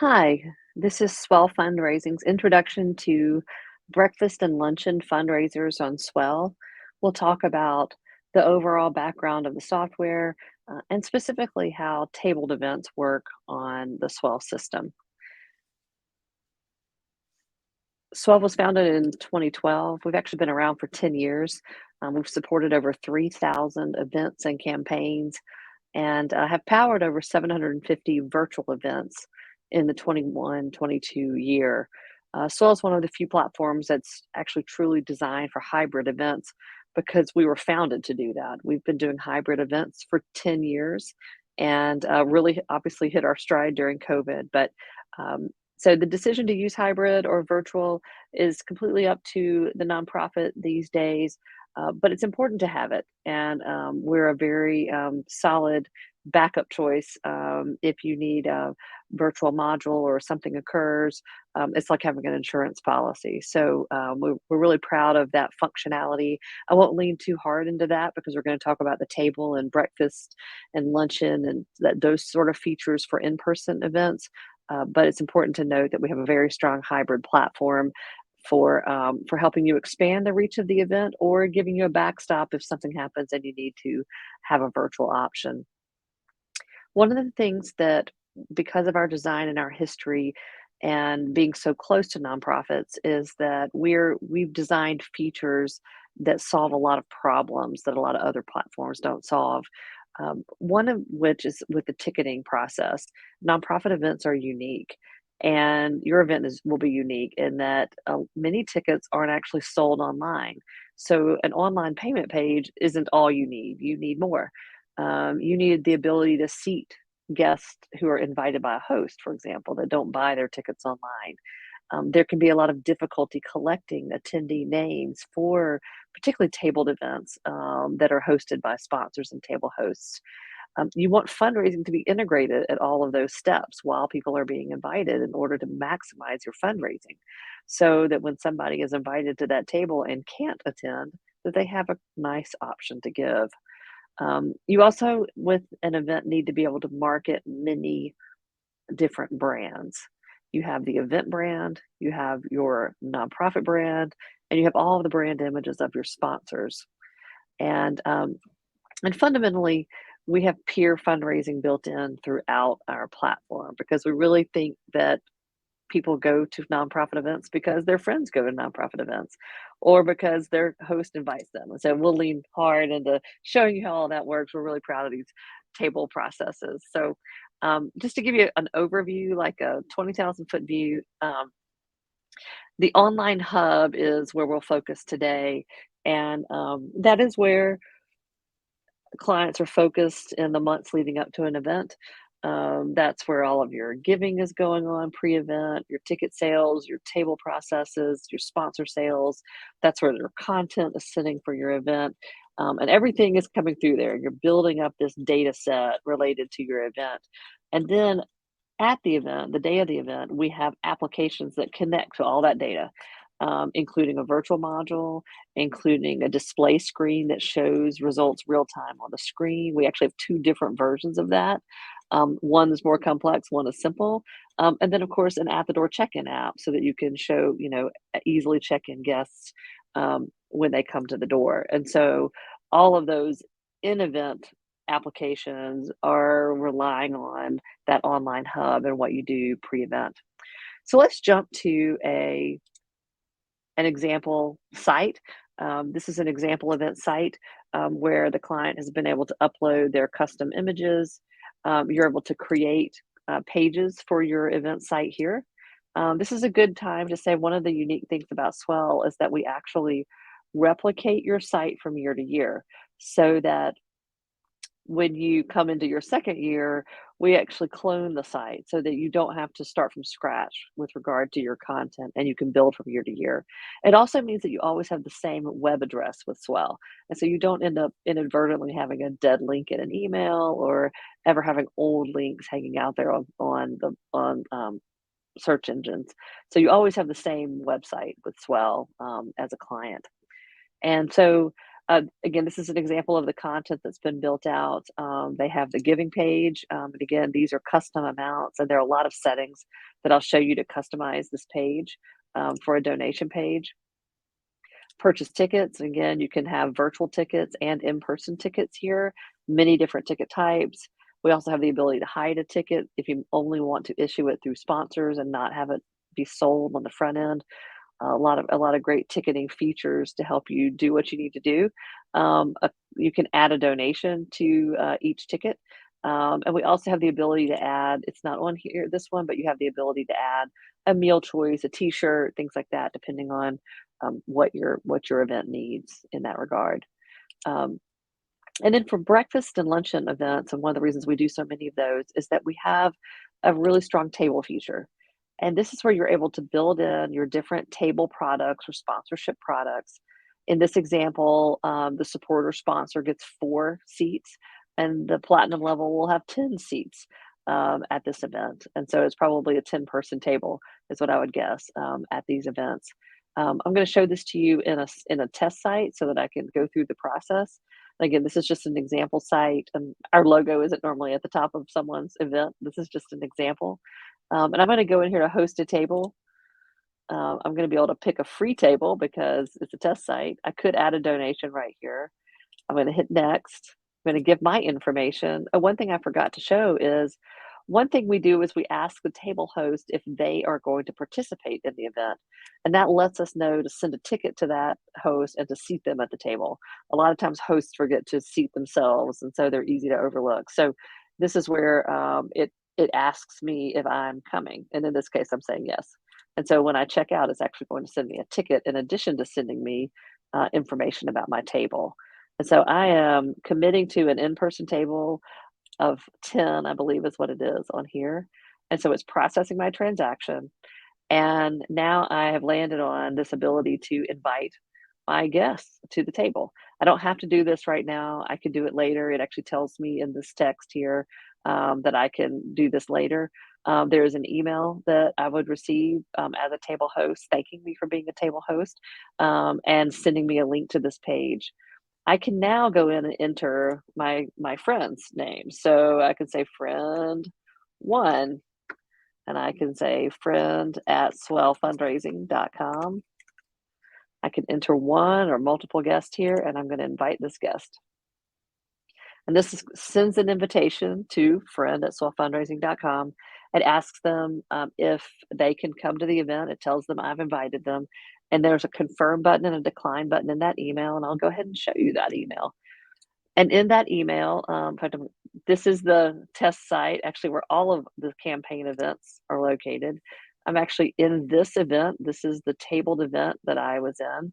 Hi, this is Swell Fundraising's introduction to breakfast and luncheon fundraisers on Swell. We'll talk about the overall background of the software and specifically how tabled events work on the Swell system. Swell was founded in 2012. We've actually been around for 10 years. We've supported over 3,000 events and campaigns and have powered over 750 virtual events in the 21-22 year. Swell is one of the few platforms that's actually truly designed for hybrid events because we were founded to do that. We've been doing hybrid events for 10 years and really obviously hit our stride during COVID. Um, so the decision to use hybrid or virtual is completely up to the nonprofit these days. But it's important to have it. And we're a very solid backup choice if you need a virtual module or something occurs. It's like having an insurance policy. So we're really proud of that functionality. I won't lean too hard into that because we're going to talk about the table and breakfast and luncheon and those sort of features for in-person events. But it's important to note that we have a very strong hybrid platform for helping you expand the reach of the event or giving you a backstop if something happens and you need to have a virtual option. One of the things that, because of our design and our history and being so close to nonprofits, is that we've designed features that solve a lot of problems that a lot of other platforms don't solve. One of which is with the ticketing process. Nonprofit events are unique, and your event will be unique in that many tickets aren't actually sold online. So, an online payment page isn't all you need. You need more. You need the ability to seat guests who are invited by a host, for example, that don't buy their tickets online. There can be a lot of difficulty collecting attendee names for particularly tabled events that are hosted by sponsors and table hosts. You want fundraising to be integrated at all of those steps while people are being invited in order to maximize your fundraising so that when somebody is invited to that table and can't attend, that they have a nice option to give. You also, with an event, need to be able to market many different brands. You have the event brand, you have your nonprofit brand, and you have all of the brand images of your sponsors. And and fundamentally, we have peer fundraising built in throughout our platform because we really think that people go to nonprofit events because their friends go to nonprofit events or because their host invites them. And so we'll lean hard into showing you how all that works. We're really proud of these table processes. So just to give you an overview, like a 20,000 foot view, the online hub is where we'll focus today. And that is where clients are focused in the months leading up to an event. That's where all of your giving is going on pre-event, your ticket sales, your table processes, your sponsor sales. That's where their content is sitting for your event. And everything is coming through there. You're building up this data set related to your event. And then at the event, the day of the event, we have applications that connect to all that data, including a virtual module, including a display screen that shows results real time on the screen. We actually have two different versions of that. One is more complex, one is simple. And then, of course, an at the door check in app so that you can show, easily check in guests when they come to the door. And so all of those in event applications are relying on that online hub and what you do pre-event. So let's jump to an example site. This is an example event site where the client has been able to upload their custom images. You're able to create pages for your event site here. This is a good time to say one of the unique things about Swell is that we actually replicate your site from year to year so that when you come into your second year, we actually clone the site so that you don't have to start from scratch with regard to your content and you can build from year to year. It also means that you always have the same web address with Swell. And so you don't end up inadvertently having a dead link in an email or ever having old links hanging out there on search engines. So you always have the same website with Swell as a client. And so Again, this is an example of the content that's been built out. They have the giving page. And again, these are custom amounts, and there are a lot of settings that I'll show you to customize this page for a donation page. Purchase tickets. Again, you can have virtual tickets and in-person tickets here, many different ticket types. We also have the ability to hide a ticket if you only want to issue it through sponsors and not have it be sold on the front end. A lot of great ticketing features to help you do what you need to do. You can add a donation to each ticket. And we also have the ability to add, it's not on here, this one, but you have the ability to add a meal choice, a t-shirt, things like that, depending on what your event needs in that regard. Um, and then for breakfast and luncheon events, and one of the reasons we do so many of those is that we have a really strong table feature. And this is where you're able to build in your different table products or sponsorship products. In this example, the supporter sponsor gets 4 seats, and the platinum level will have 10 seats at this event. And so it's probably a 10-person table, is what I would guess, at these events. I'm going to show this to you in a test site so that I can go through the process. Again, this is just an example site, and our logo isn't normally at the top of someone's event. This is just an example. And I'm going to go in here to host a table. I'm going to be able to pick a free table because it's a test site. I could add a donation right here. I'm going to hit next. I'm going to give my information. One thing I forgot to show is one thing we do is we ask the table host if they are going to participate in the event. And that lets us know to send a ticket to that host and to seat them at the table. A lot of times hosts forget to seat themselves, and so they're easy to overlook. So this is where it asks me if I'm coming. And in this case, I'm saying yes. And so when I check out, it's actually going to send me a ticket in addition to sending me information about my table. And so I am committing to an in-person table of 10, I believe is what it is on here. And so it's processing my transaction. And now I have landed on this ability to invite my guests to the table. I don't have to do this right now. I can do it later. It actually tells me in this text here that I can do this later. There is an email that I would receive as a table host thanking me for being a table host and sending me a link to this page. I can now go in and enter my friend's name. So I can say friend one, and I can say friend at swellfundraising.com. I can enter one or multiple guests here, and I'm going to invite this guest. And this sends an invitation to friend at swellfundraising.com. It asks them if they can come to the event. It tells them I've invited them. And there's a confirm button and a decline button in that email. And I'll go ahead and show you that email. And in that email, this is the test site, actually, where all of the campaign events are located. I'm actually in this event. This is the tabled event that I was in,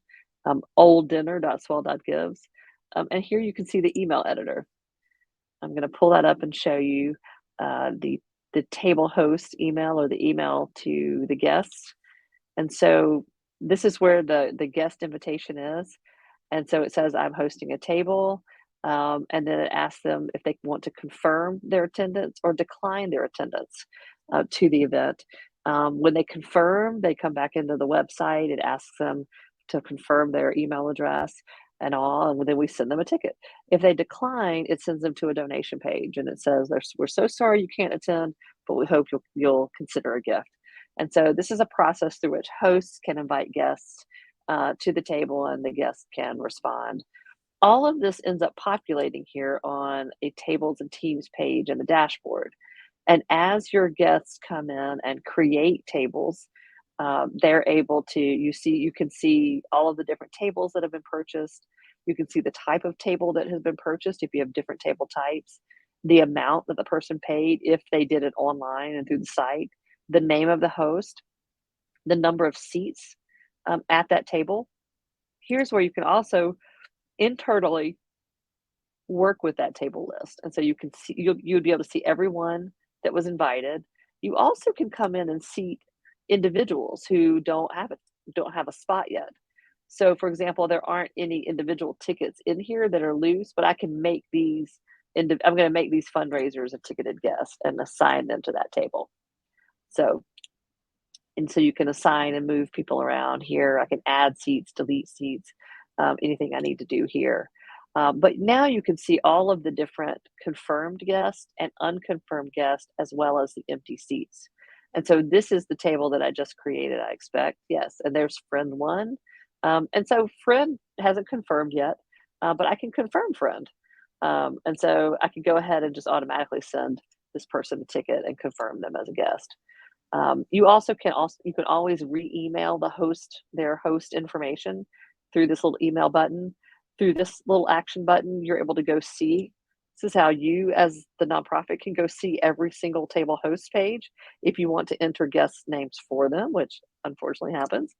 olddinner.swell.gives. And here you can see the email editor. I'm going to pull that up and show you the table host email or the email to the guests. And so this is where the guest invitation is. And so it says I'm hosting a table. And then it asks them if they want to confirm their attendance or decline their attendance to the event. When they confirm, they come back into the website. It asks them to confirm their email address and all, and then we send them a ticket. If they decline, it sends them to a donation page, and it says, "We're so sorry you can't attend, but we hope you'll consider a gift." And so this is a process through which hosts can invite guests to the table, and the guests can respond. All of this ends up populating here on a tables and teams page in the dashboard. And as your guests come in and create tables, they're able to, you can see all of the different tables that have been purchased. You can see the type of table that has been purchased if you have different table types, the amount that the person paid if they did it online and through the site, the name of the host, the number of seats at that table. Here's where you can also internally work with that table list. And so you can see, you'd be able to see everyone that was invited. You also can come in and seat individuals who don't have a spot yet. So for example, there aren't any individual tickets in here that are loose, but I can make these I'm going to make these fundraisers a ticketed guest and assign them to that table. So you can assign and move people around here. I can add seats, delete seats. anything I need to do here. But now you can see all of the different confirmed guests and unconfirmed guests, as well as the empty seats. And so this is the table that I just created, I expect. Yes. And there's friend one. And so friend hasn't confirmed yet, but I can confirm friend. And so I can go ahead and just automatically send this person a ticket and confirm them as a guest. You can always re-email the host their host information through this little email button. Through this little action button, you're able to go see. This is how you, as the nonprofit, can go see every single table host page if you want to enter guest names for them, which unfortunately happens.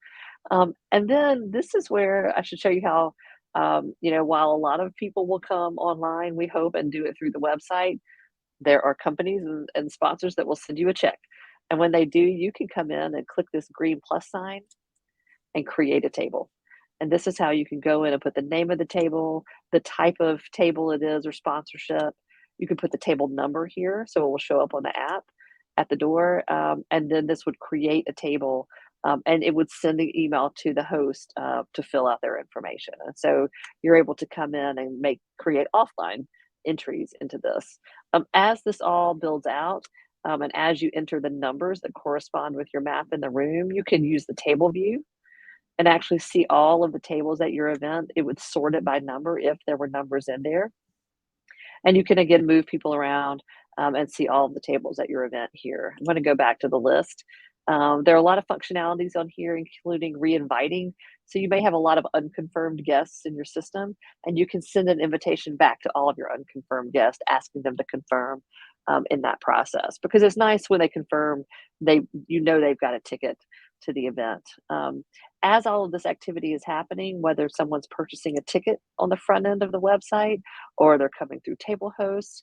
And then this is where I should show you how, while a lot of people will come online, we hope, and do it through the website, there are companies and sponsors that will send you a check. And when they do, you can come in and click this green plus sign and create a table. And this is how you can go in and put the name of the table, the type of table it is or sponsorship. You can put the table number here, so it will show up on the app at the door. And then this would create a table, and it would send an email to the host to fill out their information. And so you're able to come in and create offline entries into this. As this all builds out, and as you enter the numbers that correspond with your map in the room, you can use the table view and actually see all of the tables at your event. It would sort it by number if there were numbers in there. And you can again move people around and see all of the tables at your event here. I'm going to go back to the list. There are a lot of functionalities on here, including re-inviting. So you may have a lot of unconfirmed guests in your system, and you can send an invitation back to all of your unconfirmed guests, asking them to confirm in that process. Because it's nice when they confirm, they've got a ticket to the event. As all of this activity is happening, whether someone's purchasing a ticket on the front end of the website or they're coming through table hosts,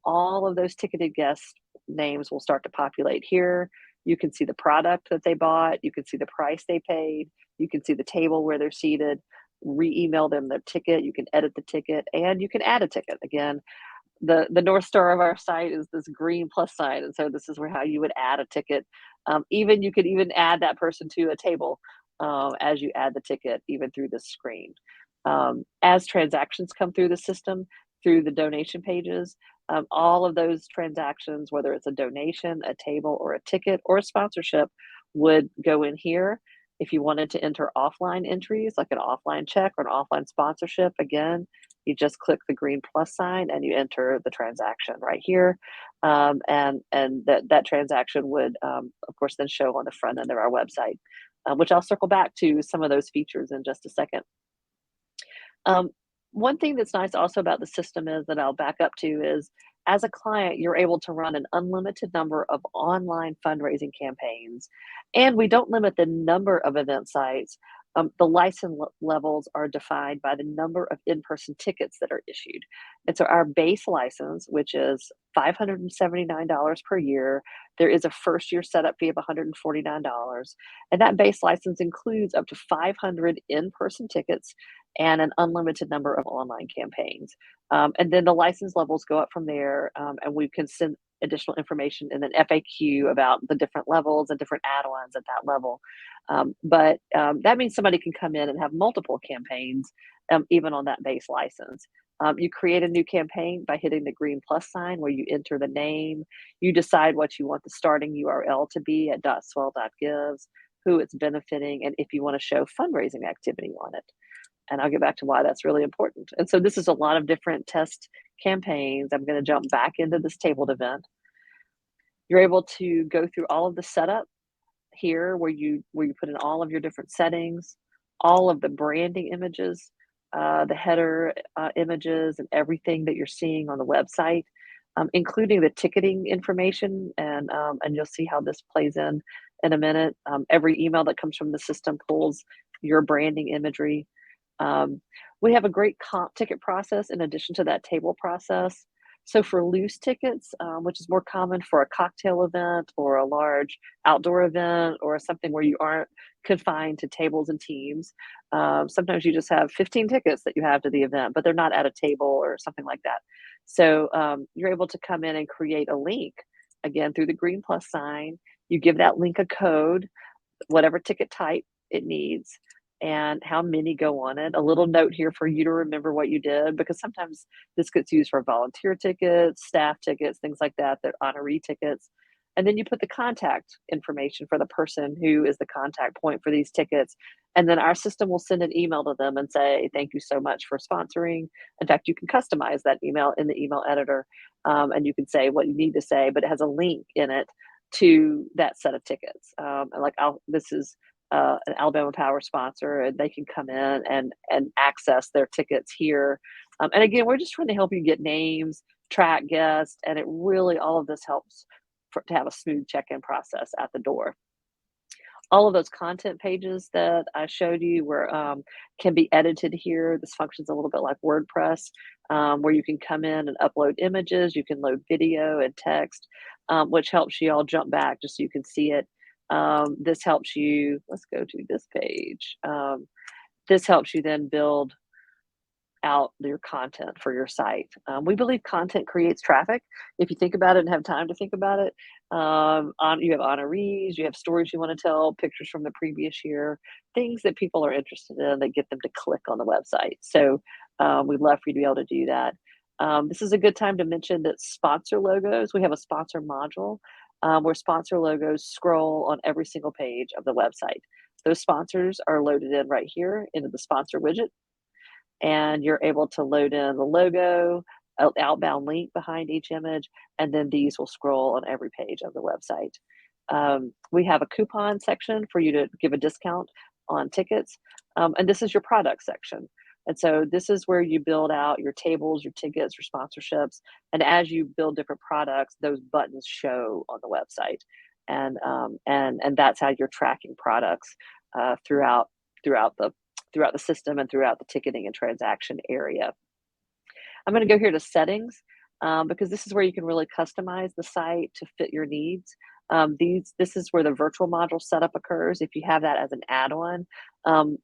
all of those ticketed guest names will start to populate here. You can see the product that they bought. You can see the price they paid. You can see the table where they're seated. Re-email them their ticket. You can edit the ticket, and you can add a ticket. Again, the North Star of our site is this green plus sign, and so this is how you would add a ticket. Even you could even add that person to a table as you add the ticket, even through the screen. As transactions come through the system, through the donation pages, all of those transactions, whether it's a donation, a table, or a ticket, or a sponsorship, would go in here. If you wanted to enter offline entries, like an offline check or an offline sponsorship, again, you just click the green plus sign and you enter the transaction right here. And that transaction would, of course, then show on the front end of our website, which I'll circle back to some of those features in just a second. One thing that's nice also about the system is that I'll back up to is, as a client, you're able to run an unlimited number of online fundraising campaigns, and we don't limit the number of event sites. The license levels are defined by the number of in-person tickets that are issued. And so our base license, which is $579 per year, there is a first year setup fee of $149. And that base license includes up to 500 in-person tickets and an unlimited number of online campaigns. And then the license levels go up from there, and we can send additional information in an FAQ about the different levels and different add-ons at that level. But that means somebody can come in and have multiple campaigns, even on that base license. You create a new campaign by hitting the green plus sign where you enter the name. You decide what you want the starting URL to be at .swell.gives, who it's benefiting, and if you want to show fundraising activity on it. And I'll get back to why that's really important. And so this is a lot of different test campaigns. I'm going to jump back into this tabled event. You're able to go through all of the setup here where you put in all of your different settings, all of the branding images, the header images, and everything that you're seeing on the website, including the ticketing information. And you'll see how this plays in a minute. Every email that comes from the system pulls your branding imagery. We have a great comp ticket process in addition to that table process. So for loose tickets, which is more common for a cocktail event or a large outdoor event or something where you aren't confined to tables and teams, sometimes you just have 15 tickets that you have to the event, but they're not at a table or something like that. So you're able to come in and create a link, again, through the green plus sign. You give that link a code, whatever ticket type it needs. and how many go on it. A little note here for you to remember what you did, because sometimes this gets used for volunteer tickets, staff tickets, things like that, that honoree tickets. And then you put the contact information for the person who is the contact point for these tickets. And then our system will send an email to them and say, thank you so much for sponsoring. In fact, you can customize that email in the email editor, and you can say what you need to say, but it has a link in it to that set of tickets. And like, this is an Alabama Power sponsor, and they can come in and access their tickets here. And again, we're just trying to help you get names, track guests, and it really, all of this helps to have a smooth check-in process at the door. All of those content pages that I showed you were can be edited here. This function's a little bit like WordPress, where you can come in and upload images. You can load video and text, which helps you all jump back just so you can see it. This helps you. Let's go to this page. This helps you then build out your content for your site. We believe content creates traffic. If you think about it and have time to think about it, you have honorees, you have stories you want to tell, pictures from the previous year, things that people are interested in that get them to click on the website. So we'd love for you to be able to do that. This is a good time to mention that sponsor logos, we have a sponsor module where sponsor logos scroll on every single page of the website. Those sponsors are loaded in right here into the sponsor widget, and you're able to load in the logo, an outbound link behind each image, and then these will scroll on every page of the website. We have a coupon section for you to give a discount on tickets, and this is your product section. And so this is where you build out your tables, your tickets, your sponsorships, and as you build different products, those buttons show on the website, and that's how you're tracking products throughout the system and throughout the ticketing and transaction area. I'm going to go here to settings because this is where you can really customize the site to fit your needs. This is where the virtual module setup occurs. If you have that as an add-on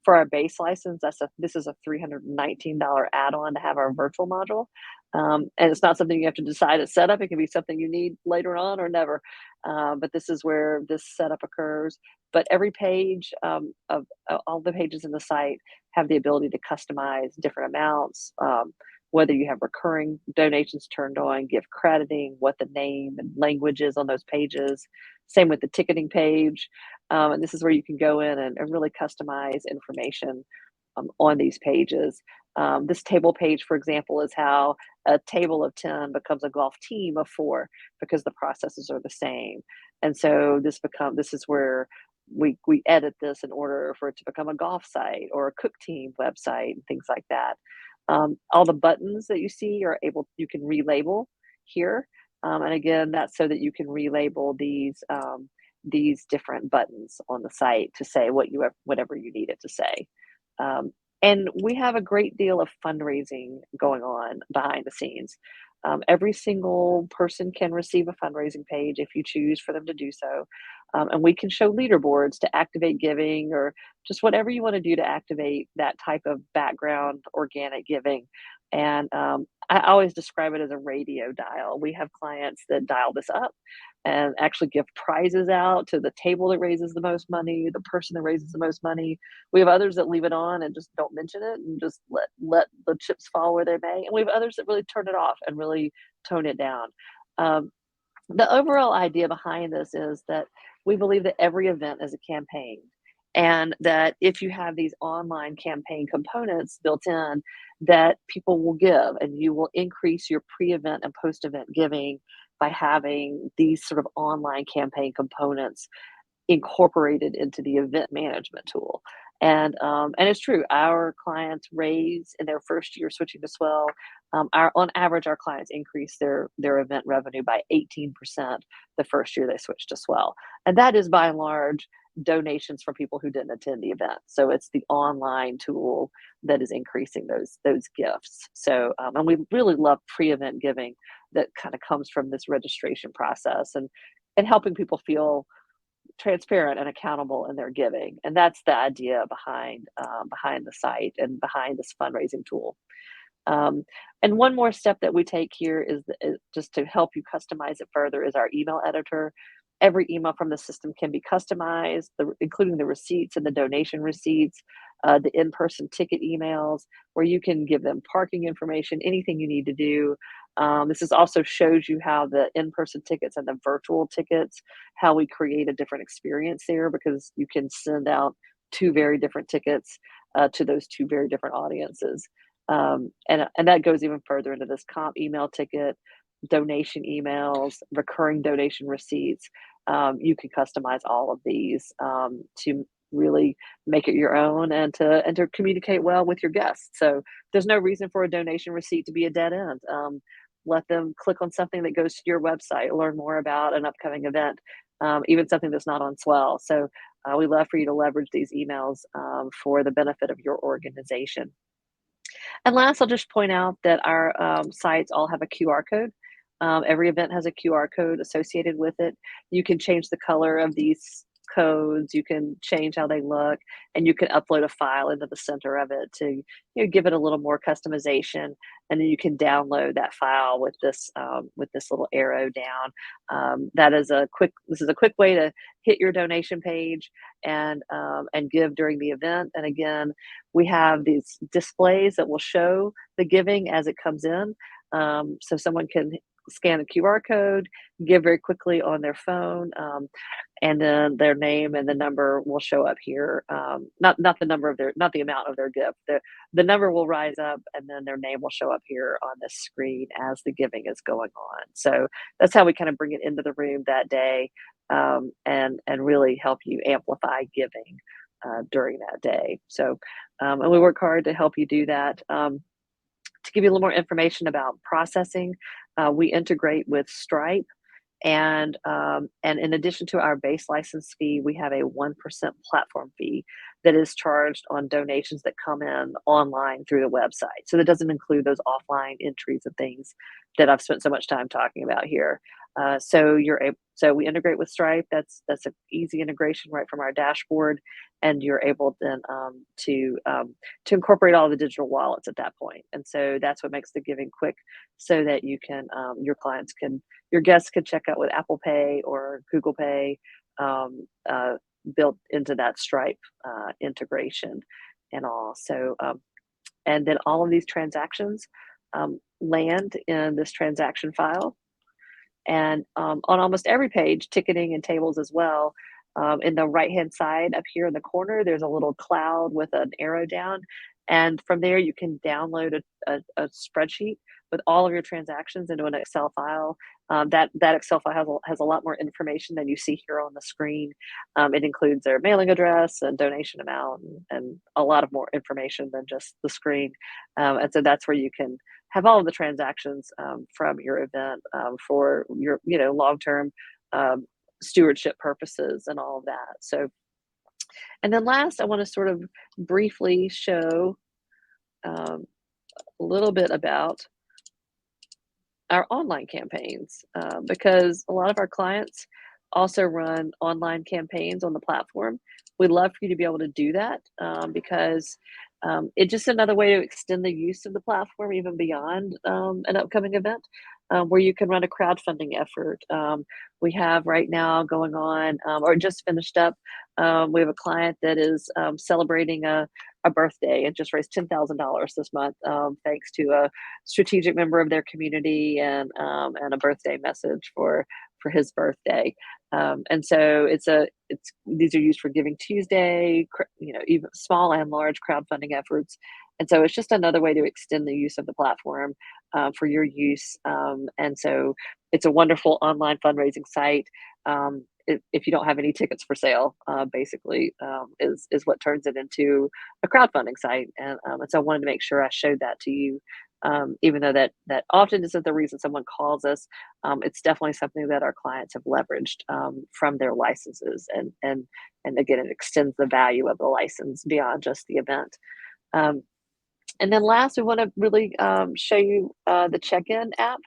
for our base license, this is a $319 add-on to have our virtual module, and it's not something you have to decide at setup. It can be something you need later on or never. But this is where this setup occurs. But every page of all the pages in the site have the ability to customize different amounts, whether you have recurring donations turned on, gift crediting, what the name and language is on those pages. Same with the ticketing page. And this is where you can go in and really customize information on these pages. This table page, for example, is how a table of 10 becomes a golf team of 4 because the processes are the same. And so this is where we edit this in order for it to become a golf site or a cook team website and things like that. All the buttons that you see you can relabel here. And again, that's so that you can relabel these different buttons on the site to say whatever you need it to say. And we have a great deal of fundraising going on behind the scenes. Every single person can receive a fundraising page if you choose for them to do so. And we can show leaderboards to activate giving or just whatever you want to do to activate that type of background organic giving. And I always describe it as a radio dial. We have clients that dial this up and actually give prizes out to the table that raises the most money, the person that raises the most money. We have others that leave it on and just don't mention it and just let the chips fall where they may. And we have others that really turn it off and really tone it down. The overall idea behind this is that we believe that every event is a campaign, and that if you have these online campaign components built in, that people will give, and you will increase your pre-event and post-event giving by having these sort of online campaign components incorporated into the event management tool. And it's true, our clients raise in their first year switching to Swell. On average, our clients increase their event revenue by 18% the first year they switched to Swell, and that is by and large donations from people who didn't attend the event. So it's the online tool that is increasing those gifts. So and we really love pre-event giving that kind of comes from this registration process and helping people feel transparent and accountable in their giving. And that's the idea behind the site and behind this fundraising tool. And one more step that we take here is just to help you customize it further is our email editor. Every email from the system can be customized, including the receipts and the donation receipts. the in-person ticket emails where you can give them parking information, anything you need to do. This is also shows you how the in-person tickets and the virtual tickets, how we create a different experience there because you can send out two very different tickets to those two very different audiences. And that goes even further into this comp email ticket, donation emails, recurring donation receipts. You can customize all of these to really make it your own and to communicate well with your guests. So there's no reason for a donation receipt to be a dead end. Let them click on something that goes to your website, learn more about an upcoming event, even something that's not on Swell. So we love for you to leverage these emails for the benefit of your organization. And last, I'll just point out that our sites all have a QR code. Every event has a QR code associated with it. You can change the color of these codes, you can change how they look, and you can upload a file into the center of it to give it a little more customization. And then you can download that file with this little arrow down. That is a quick. This is a quick way to hit your donation page and give during the event. And again, we have these displays that will show the giving as it comes in. So someone can scan a QR code, give very quickly on their phone, and then their name and the number will show up here. Not the number of not the amount of their gift. The number will rise up, and then their name will show up here on the screen as the giving is going on. So that's how we kind of bring it into the room that day, and really help you amplify giving during that day. So, and we work hard to help you do that. To give you a little more information about processing, we integrate with Stripe, and in addition to our base license fee, we have a 1% platform fee that is charged on donations that come in online through the website. So that doesn't include those offline entries and things that I've spent so much time talking about here. So we integrate with Stripe. That's an easy integration right from our dashboard, and you're able then to incorporate all the digital wallets at that point. And so that's what makes the giving quick, so that you can your guests can check out with Apple Pay or Google Pay built into that Stripe integration and all. So and then all of these transactions land in this transaction file. And on almost every page, ticketing and tables as well, in the right-hand side up here in the corner, there's a little cloud with an arrow down. And from there, you can download a spreadsheet with all of your transactions into an Excel file. That Excel file has a lot more information than you see here on the screen. It includes their mailing address and donation amount and a lot of more information than just the screen. And so that's where you can have all of the transactions from your event for your long-term stewardship purposes and all of that. So, and then last, I want to sort of briefly show a little bit about our online campaigns, because a lot of our clients also run online campaigns on the platform. We'd love for you to be able to do that because it's just another way to extend the use of the platform even beyond an upcoming event, where you can run a crowdfunding effort. We have right now going on, or just finished up, we have a client that is celebrating a birthday and just raised $10,000 this month, thanks to a strategic member of their community and a birthday message for his birthday. And so these are used for Giving Tuesday, even small and large crowdfunding efforts. And so it's just another way to extend the use of the platform for your use. And so it's a wonderful online fundraising site. If you don't have any tickets for sale, basically is what turns it into a crowdfunding site. And so I wanted to make sure I showed that to you. Even though that often isn't the reason someone calls us, it's definitely something that our clients have leveraged from their licenses, and again, it extends the value of the license beyond just the event. And then last, we want to really show you the check-in app,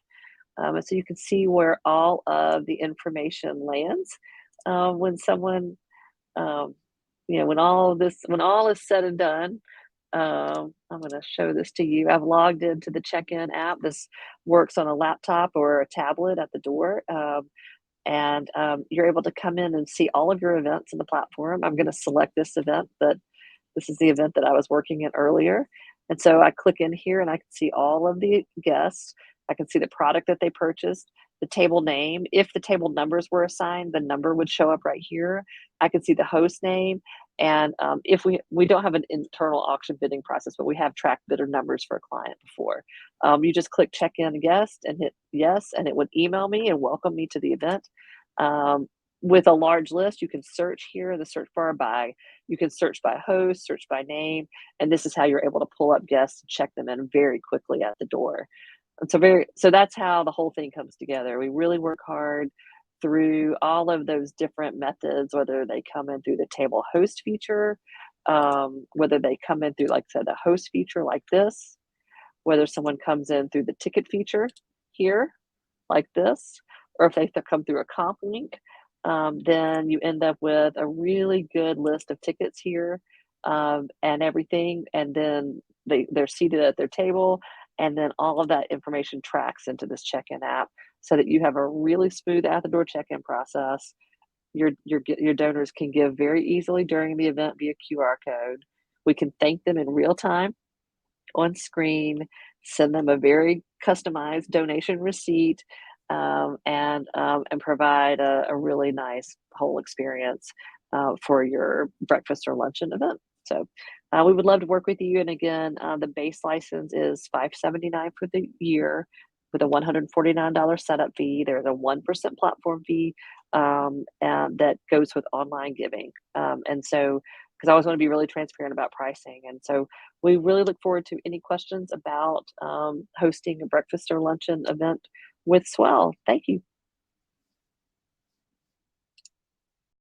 so you can see where all of the information lands when someone, when all is said and done. I'm going to show this to you. I've logged into the check-in app. This works on a laptop or a tablet at the door. And you're able to come in and see all of your events in the platform. I'm going to select this event that This is the event that I was working in earlier. And so I click in here and I can see all of the guests. I can see the product that they purchased, the table name. If the table numbers were assigned, the number would show up right here. I can see the host name. And if we don't have an internal auction bidding process, but we have tracked bidder numbers for a client before. You just click check in a guest and hit yes, and it would email me and welcome me to the event. Um, with a large list, you can search here in the search bar by, you can search by host, search by name, and this is how you're able to pull up guests and check them in very quickly at the door. And so that's how the whole thing comes together. We really work hard through all of those different methods, whether they come in through the table host feature, whether they come in through, like I said, the host feature like this, whether someone comes in through the ticket feature here, like this, or if they come through a comp link, then you end up with a really good list of tickets here, and everything. And then they're seated at their table, and then all of that information tracks into this check-in app so that you have a really smooth at the door check-in process. Your donors can give very easily during the event via QR code. We can thank them in real time on screen, send them a very customized donation receipt, and provide a really nice whole experience for your breakfast or luncheon event. So we would love to work with you. And again, the base license is $579 for the year with a $149 setup fee. There's a 1% platform fee, and that goes with online giving. And so, because I always want to be really transparent about pricing. And so we really look forward to any questions about hosting a breakfast or luncheon event with Swell. Thank you.